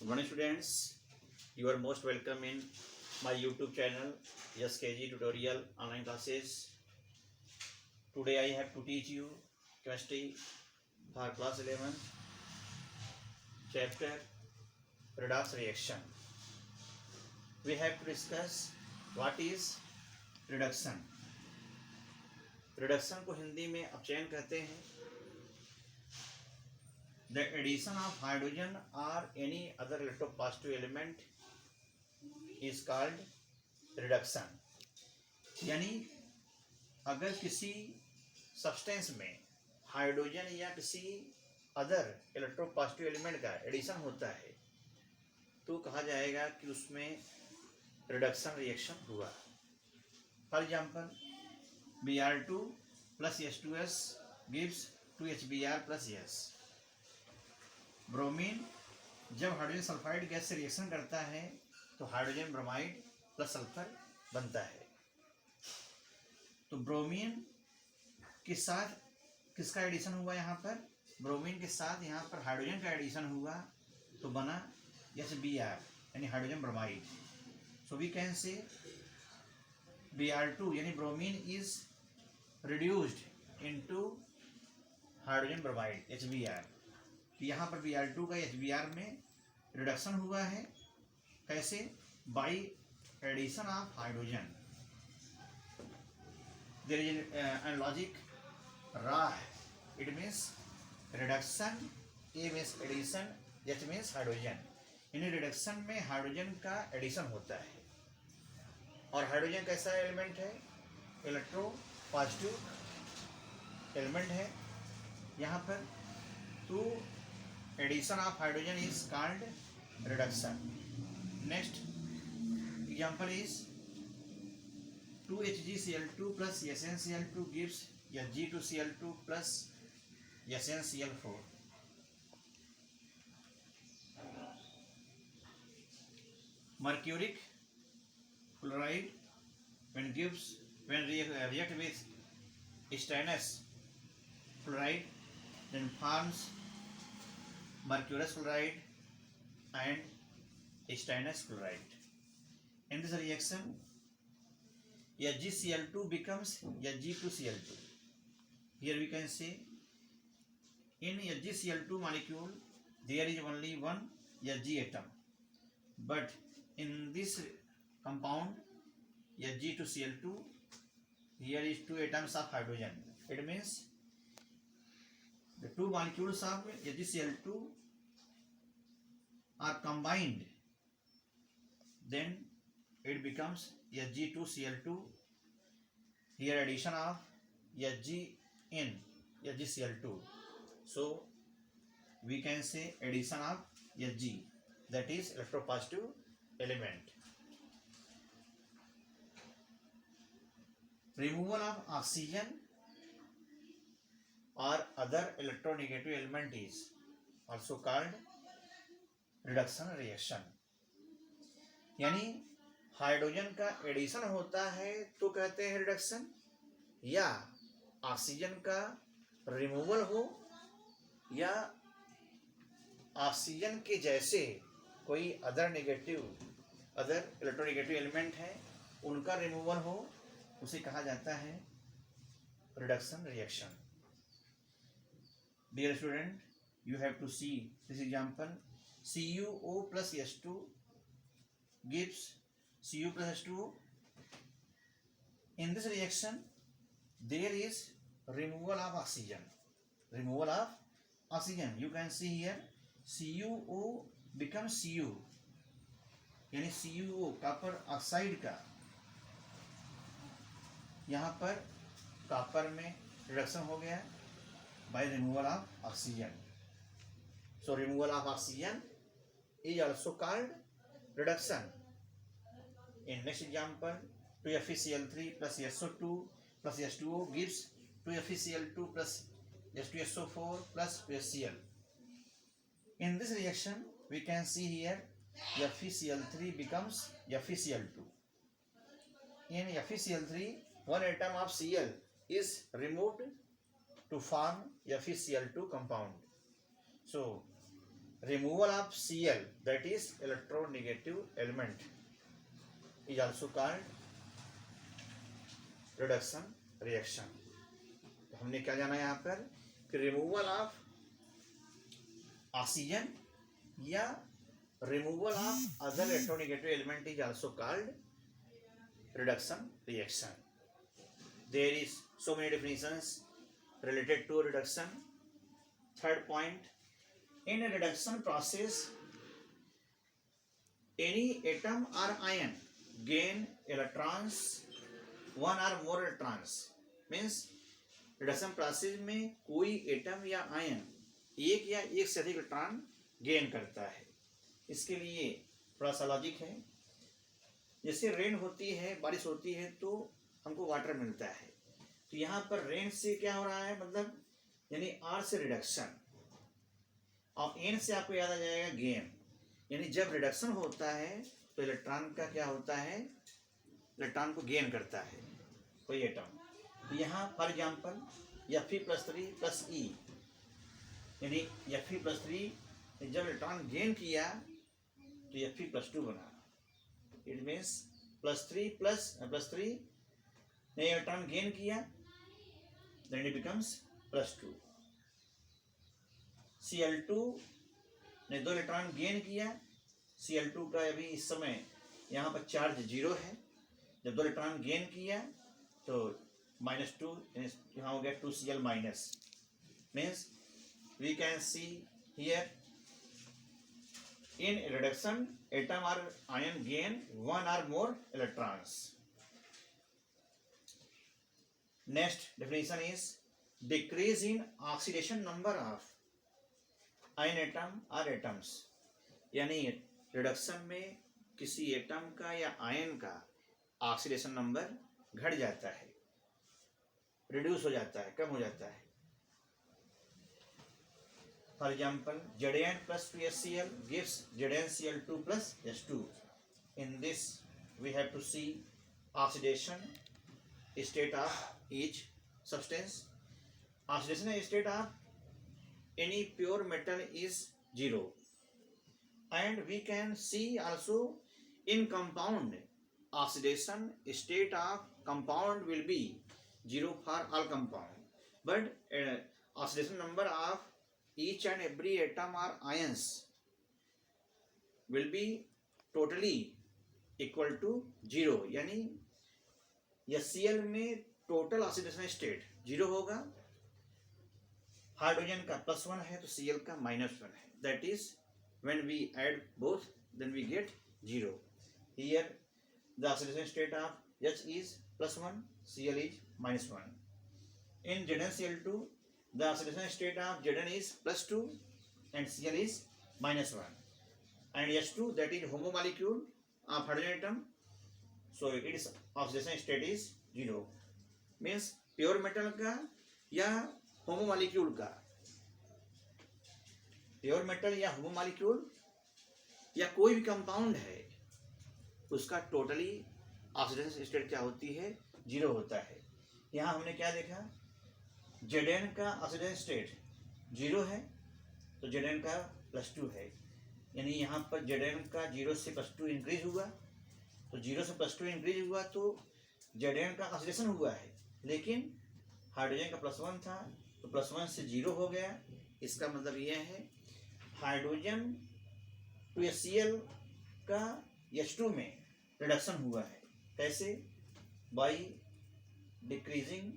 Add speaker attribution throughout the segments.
Speaker 1: morning students, you are most welcome in my YouTube channel SKG tutorial online classes. Today I have to teach you chemistry for class 11 chapter redox reaction. We have to discuss what is reduction. reduction को हिंदी में अपचयन कहते हैं. The addition of hydrogen or any other electropositive element is called reduction. यानी अगर किसी substance में hydrogen या किसी अदर इलेक्ट्रोपॉजिटिव एलिमेंट का एडिशन होता है तो कहा जाएगा कि उसमें रिडक्शन रिएक्शन हुआ. For example Br2 plus H2S gives 2HBr plus S. Bromine जब हाइड्रोजन सल्फाइड गैस से रिएक्शन करता है तो हाइड्रोजन ब्रोमाइड प्लस सल्फर बनता है. तो ब्रोमीन के साथ किसका एडिशन हुआ? यहाँ पर ब्रोमीन के साथ यहाँ पर हाइड्रोजन का एडिशन हुआ तो बना HBr यानी hydrogen bromide. So we can say Br2 यानी bromine is reduced into hydrogen bromide HBr. यहाँ पर Br2 का HBr में रिडक्शन हुआ है. कैसे? By addition of hydrogen. There is an logic RA. It means reduction, A means addition, H means hydrogen. यानी reduction में हाइड्रोजन का एडिशन होता है. और हाइड्रोजन कैसा एलिमेंट है? इलेक्ट्रो पॉजिटिव एलिमेंट है. यहाँ पर तो addition of hydrogen is called reduction. Next example is 2HgCl2 plus SnCl2 gives Hg2Cl2 plus SnCl4. Mercuric chloride when react with stannous chloride then forms mercurous chloride and stannous chloride. In this reaction HgCl2 becomes Hg2Cl2. Here we can say in HgCl2 molecule there is only one Hg atom, but in this compound Hg2Cl2 here is two atoms of hydrogen. It means the two molecules of HgCl2 are combined, then it becomes Hg2Cl2. Here addition of Hg in HgCl2. So we can say addition of Hg, that is electropositive element. Removal of oxygen or other electronegative element is also called reduction reaction. यानी hydrogen का addition होता है तो कहते हैं reduction, या oxygen का removal हो या ऑक्सीजन के जैसे कोई अदर इलेक्ट्रोनेगेटिव एलिमेंट है उनका रिमूवल हो, उसे कहा जाता है reduction reaction. Dear student, you have to see this example. CuO plus H2 gives Cu plus H2O. In this reaction, there is removal of oxygen. Removal of oxygen. You can see here CuO becomes Cu. यानी CuO copper oxide का यहाँ पर copper में reduction हो गया by removal of oxygen. So removal of oxygen is also called reduction. In next example, 2FeCl3 plus SO2 plus H2O gives 2FeCl2 plus H2SO4 plus 2HCl. In this reaction, we can see here FeCl3 becomes FeCl2. In FeCl3, one atom of Cl is removed to form FeCl2 compound. So removal of Cl, that is electronegative element, is also called reduction reaction. तो हमने क्या जाना यहाँ पर कि removal of oxygen या removal of other electronegative element is also called reduction reaction. There is so many definitions related to reduction. Third point, in a reduction process, any atom or ion gain electrons, one or more electrons. Means reduction process में कोई atom या ion एक या एक से अधिक electron gain करता है. इसके लिए थोड़ा सा लॉजिक है. जैसे रेन होती है, बारिश होती है तो हमको वाटर मिलता है. तो यहाँ पर रेन से क्या हो रहा है, मतलब यानी आर से रिडक्शन, और एन से आपको याद आ जाएगा गेन. यानी जब रिडक्शन होता है तो इलेक्ट्रॉन का क्या होता है, इलेक्ट्रॉन को गेन करता है कोई एटम. तो यहाँ फॉर एग्जाम्पल Fe+3 प्लस ई, यानी Fe+3 जब इलेक्ट्रॉन गेन किया तो Fe+2 बना. इट मीन्स +3 ने इलेक्ट्रॉन गेन किया, देन इट बिकम्स +2. Cl2 ने 2 इलेक्ट्रॉन गेन किया. Cl2 का अभी इस समय यहाँ पर चार्ज 0 है. जब 2 इलेक्ट्रॉन गेन किया तो -2 यहाँ हो गया 2Cl minus. Means we can see here in reduction atom or ion gain one or more electrons. Next definition is decrease in oxidation number of ion atom or atoms. यानी reduction में किसी atom का या ion का oxidation number घट जाता है, reduce हो जाता है, कम हो जाता है. For example, Zn plus 2HCl gives ZnCl2 plus H2. In this, we have to see oxidation state of each substance. Oxidation state of any pure metal is 0. And we can see also in compound, oxidation state of compound will be 0 for all compound. But oxidation number of each and every atom or ions will be totally equal to 0. यानी HCl में total oxidation state 0 होगा. Hydrogen का +1 है तो Cl का -1 है. That is when we add both then we get 0. Here the oxidation state of H is +1, Cl is -1. In ZnCl2, the oxidation state of Zn is +2 and Cl is -1. And H2, that is homomolecule of hydrogen atom, so its oxidation state is 0. Means pure metal का या homomolecule का, pure metal या होमोमोलिक्यूल या कोई भी compound है उसका totally oxidation state क्या होती है, 0 होता है. यहाँ हमने क्या देखा, Zn का ऑक्सीडेशन स्टेट 0 है तो Zn का +2 है. यानी यहाँ पर Zn का 0 से +2 इंक्रीज हुआ, तो 0 से +2 इंक्रीज हुआ तो Zn का ऑक्सीडेशन हुआ है. लेकिन हाइड्रोजन का +1 था तो +1 से 0 हो गया. इसका मतलब यह है हाइड्रोजन 2HCl का H2 में रिडक्शन हुआ है. कैसे? By decreasing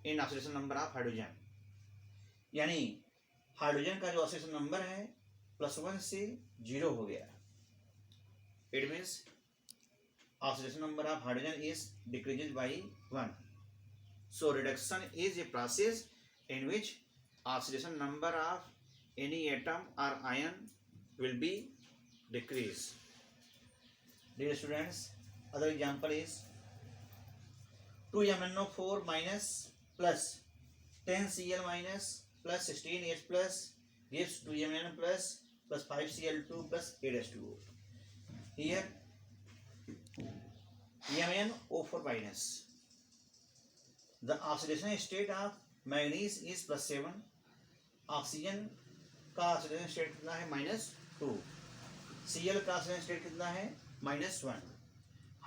Speaker 1: in oxidation number of hydrogen. यानी हाइड्रोजन का जो ऑक्सीडेशन नंबर है +1 से 0 हो गया. It means oxidation number of hydrogen is decreases by 1. So reduction is a process in which oxidation number of any atom or ion will be decreased. Dear students, other example is 2MnO4 minus plus 10Cl minus plus 16H plus gives 2Mn plus 5Cl2 plus 8H2O. Here MnO4 minus, the oxidation state of manganese is +7, oxygen का oxidation state कितना है -2, Cl का oxygen state कितना है -1,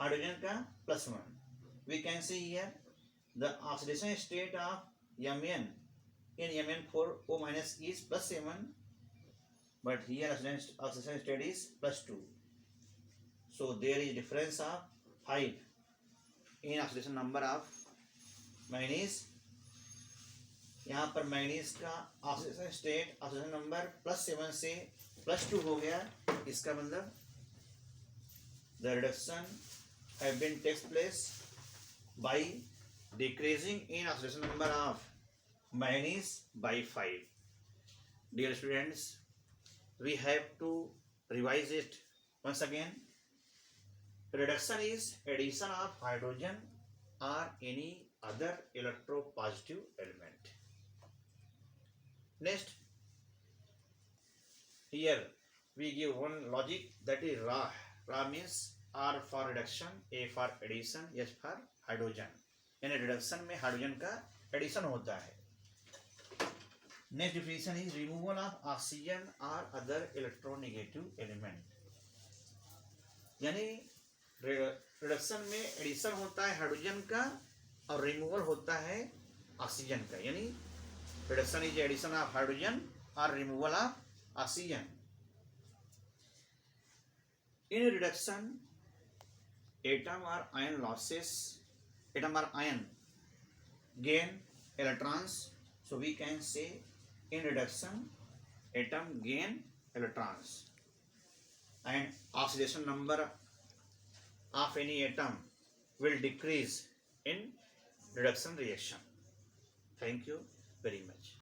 Speaker 1: hydrogen का +1. We can see here the oxidation state of Mn in Mn4O- is +7, but here oxidation state is +2. So there is difference of 5 in oxidation number of manganese. यहाँ पर manganese का oxidation state oxidation number +7 से +2 हो गया. इसका मतलब the reduction have been takes place by decreasing in oxidation number of manganese by 5. Dear students, we have to revise it once again. Reduction is addition of hydrogen or any other electropositive element. Next, here we give one logic, that is Ra. Ra means R for reduction, A for addition, S for hydrogen. यानी reduction में hydrogen का addition होता है. Next definition is removal of oxygen और other electronegative element. यानी reduction में addition होता है हाइड्रोजन का और रिमूवल होता है ऑक्सीजन का. यानी reduction is addition of hydrogen और removal of oxygen. In reduction atom और आयन लॉसेस, एटम और ion gain electrons. So we can say in reduction atom gain electrons and oxidation number of any atom will decrease in reduction reaction. Thank you very much.